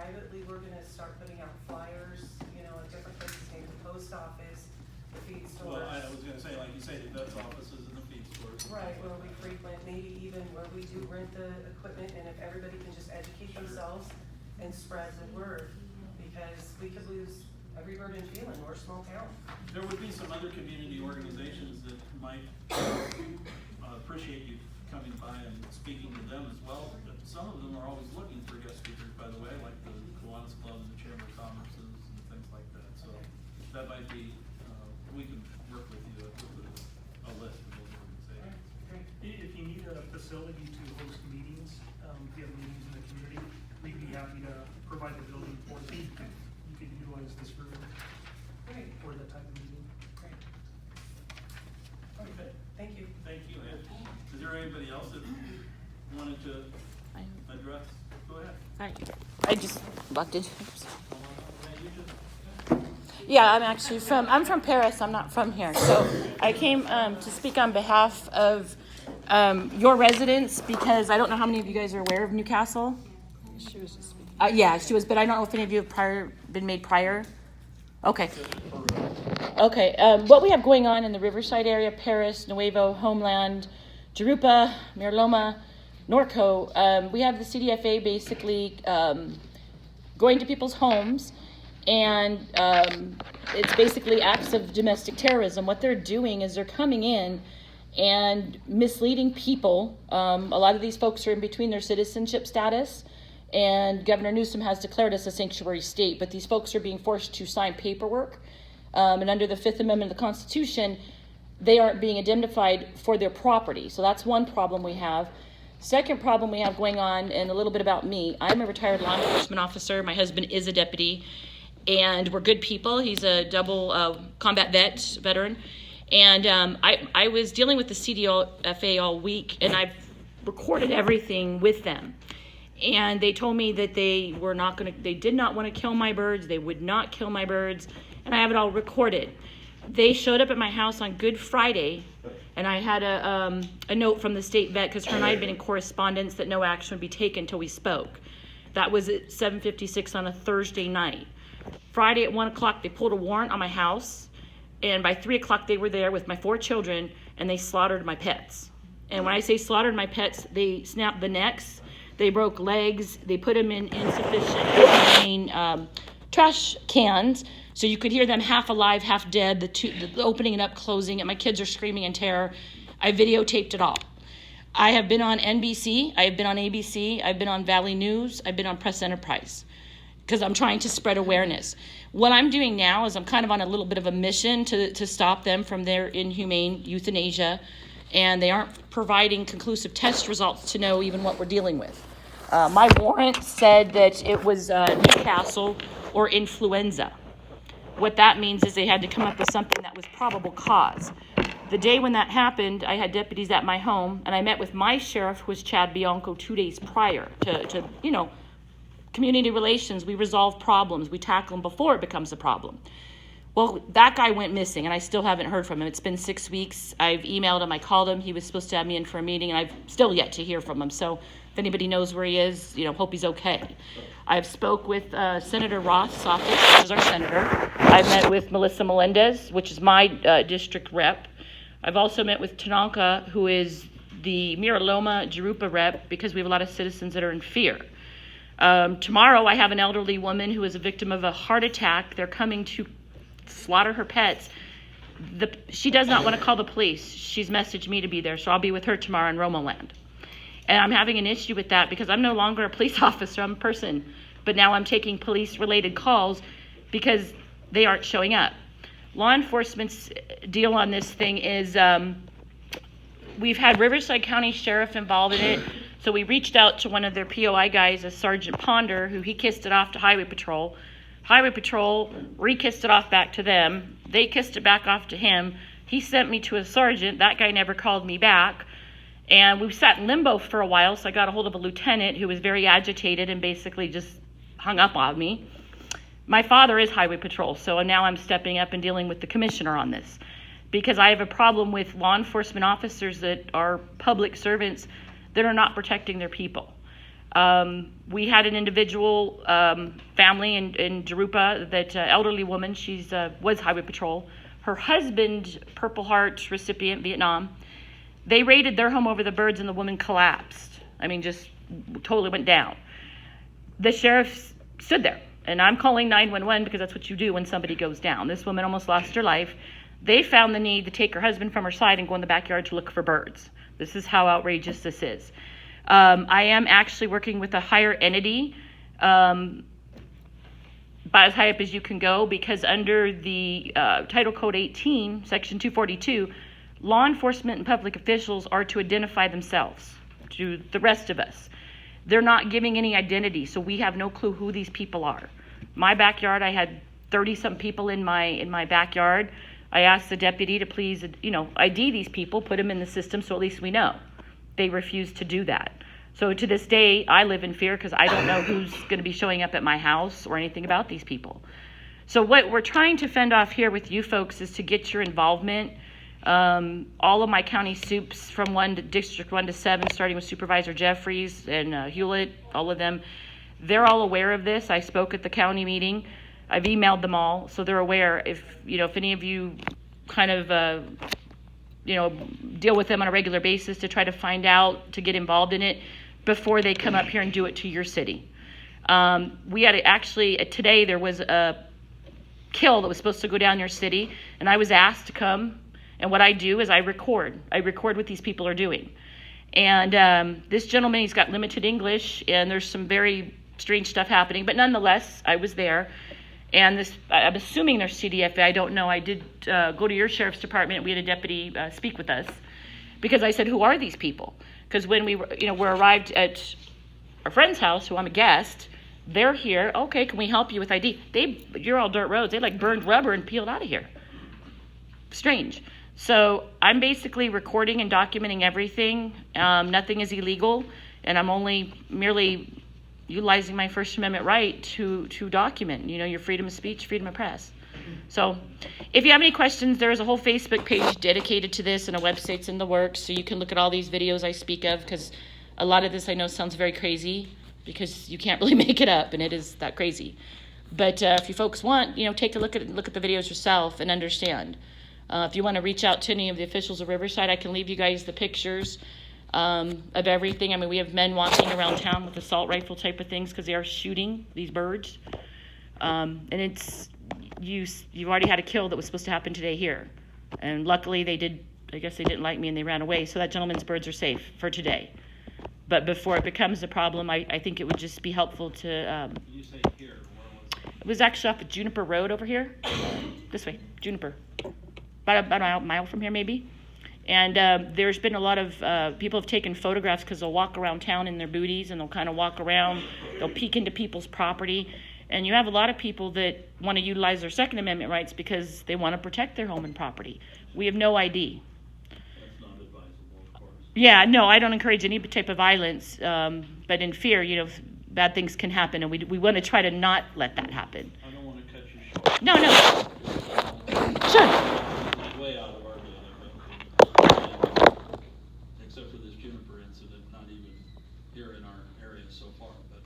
privately, we're gonna start putting out flyers, at different places, maybe the post office, the feed stores. Well, I was gonna say, like you say, the vet's offices and the feed stores. Right, where we frequent, maybe even where we do rent the equipment, and if everybody can just educate themselves and spread the word, because we could lose every bird in Phelan. We're a small town. There would be some other community organizations that might appreciate you coming by and speaking to them as well. But some of them are always looking for guest speakers, by the way, like the Kiwanis Club and the Chamber of Commerce and things like that. So that might be, we can work with you with a list of those organizations. Great. If you need a facility to host meetings, if you have meetings in the community, we'd be happy to provide the building for you. You can utilize this room Great. for that type of meeting. Great. Okay. Thank you. Thank you, Ed. Is there anybody else that wanted to address? Go ahead. I just walked in. Yeah, I'm from Paris. I'm not from here. So I came to speak on behalf of your residents, because I don't know how many of you guys are aware of Newcastle. She was just speaking. Yeah, she was, but I don't know if any of you have been made prior. Okay. Okay. What we have going on in the Riverside area, Paris, Nuevo, Homeland, Jurupa, Miraloma, Norco, we have the CDFA basically going to people's homes, and it's basically acts of domestic terrorism. What they're doing is they're coming in and misleading people. A lot of these folks are in between their citizenship status, and Governor Newsom has declared us a sanctuary state, but these folks are being forced to sign paperwork, and under the Fifth Amendment of the Constitution, they aren't being indemnified for their property. So that's one problem we have. Second problem we have going on, and a little bit about me. I'm a retired law enforcement officer. My husband is a deputy, and we're good people. He's a double combat veteran. And I was dealing with the CDFA all week, and I've recorded everything with them. And they told me that they did not want to kill my birds. They would not kill my birds, and I have it all recorded. They showed up at my house on Good Friday, and I had a note from the state vet, because her and I had been in correspondence that no action would be taken until we spoke. That was at 7:56 on a Thursday night. Friday at 1 o'clock, they pulled a warrant on my house, and by 3 o'clock, they were there with my 4 children, and they slaughtered my pets. And when I say slaughtered my pets, they snapped the necks, they broke legs, they put them in insufficient trash cans, so you could hear them half alive, half dead, the opening it up, closing it. My kids are screaming in terror. I videotaped it all. I have been on NBC, I have been on ABC, I've been on Valley News, I've been on Press Enterprise, because I'm trying to spread awareness. What I'm doing now is I'm kind of on a little bit of a mission to stop them from their inhumane euthanasia, and they aren't providing conclusive test results to know even what we're dealing with. My warrant said that it was Newcastle or influenza. What that means is they had to come up with something that was probable cause. The day when that happened, I had deputies at my home, and I met with my sheriff, who was Chad Bianco, 2 days prior to community relations. We resolve problems. We tackle them before it becomes a problem. Well, that guy went missing, and I still haven't heard from him. It's been 6 weeks. I've emailed him. I called him. He was supposed to have me in for a meeting, and I've still yet to hear from him. So if anybody knows where he is, hope he's okay. I've spoke with Senator Roth's office, which is our senator. I've met with Melissa Melendez, which is my district rep. I've also met with Tanaka, who is the Miraloma Jurupa rep, because we have a lot of citizens that are in fear. Tomorrow I have an elderly woman who is a victim of a heart attack. They're coming to slaughter her pets. She does not want to call the police. She's messaged me to be there, so I'll be with her tomorrow in Romoland. And I'm having an issue with that, because I'm no longer a police officer. I'm a person. But now I'm taking police-related calls because they aren't showing up. Law enforcement's deal on this thing is we've had Riverside County Sheriff involved in it. So we reached out to one of their POI guys, a Sergeant Ponder, who he kissed it off to Highway Patrol. Highway Patrol re-kissed it off back to them. They kissed it back off to him. He sent me to a sergeant. That guy never called me back. And we sat in limbo for a while, so I got a hold of a lieutenant who was very agitated and basically just hung up on me. My father is Highway Patrol, so now I'm stepping up and dealing with the commissioner on this, because I have a problem with law enforcement officers that are public servants that are not protecting their people. We had an individual family in Jurupa, that elderly woman, she's was Highway Patrol. Her husband, Purple Heart recipient, Vietnam, they raided their home over the birds and the woman collapsed. I mean, just totally went down. The sheriff stood there, and I'm calling 911 because that's what you do when somebody goes down. This woman almost lost her life. They found the need to take her husband from her side and go in the backyard to look for birds. This is how outrageous this is. I am actually working with a higher entity, about as high up as you can go, because under the Title Code 18, Section 242, law enforcement and public officials are to identify themselves to the rest of us. They're not giving any identity, so we have no clue who these people are. My backyard, I had 30-some people in my backyard. I asked the deputy to please, ID these people, put them in the system so at least we know. They refused to do that. So to this day, I live in fear because I don't know who's going to be showing up at my house or anything about these people. So what we're trying to fend off here with you folks is to get your involvement. All of my county soups from District 1 to 7, starting with Supervisor Jeffries and Hewlett, all of them, they're all aware of this. I spoke at the county meeting. I've emailed them all, so they're aware. If any of you kind of deal with them on a regular basis to try to find out, to get involved in it before they come up here and do it to your city. We had today there was a kill that was supposed to go down your city, and I was asked to come, and what I do is I record what these people are doing. And this gentleman, he's got limited English, and there's some very strange stuff happening, but nonetheless, I was there. And I'm assuming they're CDFA. I don't know. I did go to your sheriff's department. We had a deputy speak with us because I said, "Who are these people?" Because when we were arrived at our friend's house, who I'm a guest, they're here. Okay, can we help you with ID? You're all dirt roads. They like burned rubber and peeled out of here. Strange. So I'm basically recording and documenting everything. Nothing is illegal, and I'm only merely utilizing my First Amendment right to document, your freedom of speech, freedom of press. So if you have any questions, there is a whole Facebook page dedicated to this, and a website's in the works, so you can look at all these videos I speak of, because a lot of this I know sounds very crazy, because you can't really make it up, and it is that crazy. But if you folks want, take a look at the videos yourself and understand. If you want to reach out to any of the officials of Riverside, I can leave you guys the pictures of everything. I mean, we have men walking around town with assault rifle type of things because they are shooting these birds. And you've already had a kill that was supposed to happen today here. And luckily they didn't like me and they ran away. So that gentleman's birds are safe for today. But before it becomes a problem, I think it would just be helpful to... You say here, where was it? It was actually off of Juniper Road over here. This way, Juniper. About a mile from here maybe. And there's been a lot of people have taken photographs because they'll walk around town in their booties and they'll kind of walk around. They'll peek into people's property. And you have a lot of people that want to utilize their Second Amendment rights because they want to protect their home and property. We have no ID. That's not advisable, of course. Yeah, no, I don't encourage any type of violence. But in fear, bad things can happen. And we want to try to not let that happen. I don't want to cut you short. No. Sure. Way out of our building, except for this Juniper incident, not even here in our area so far, but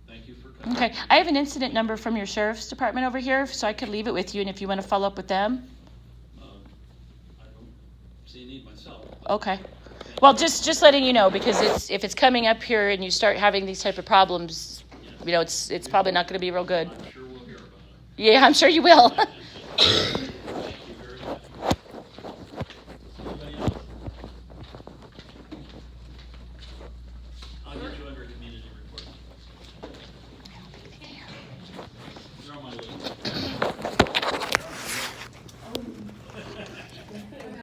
thank you for coming. Okay, I have an incident number from your sheriff's department over here, so I could leave it with you, and if you want to follow up with them. I don't see a need myself. Okay. Well, just letting you know, because if it's coming up here and you start having these type of problems, it's probably not going to be real good. I'm sure we'll hear about it. Yeah, I'm sure you will. Thank you very much. Anybody else? I'll get you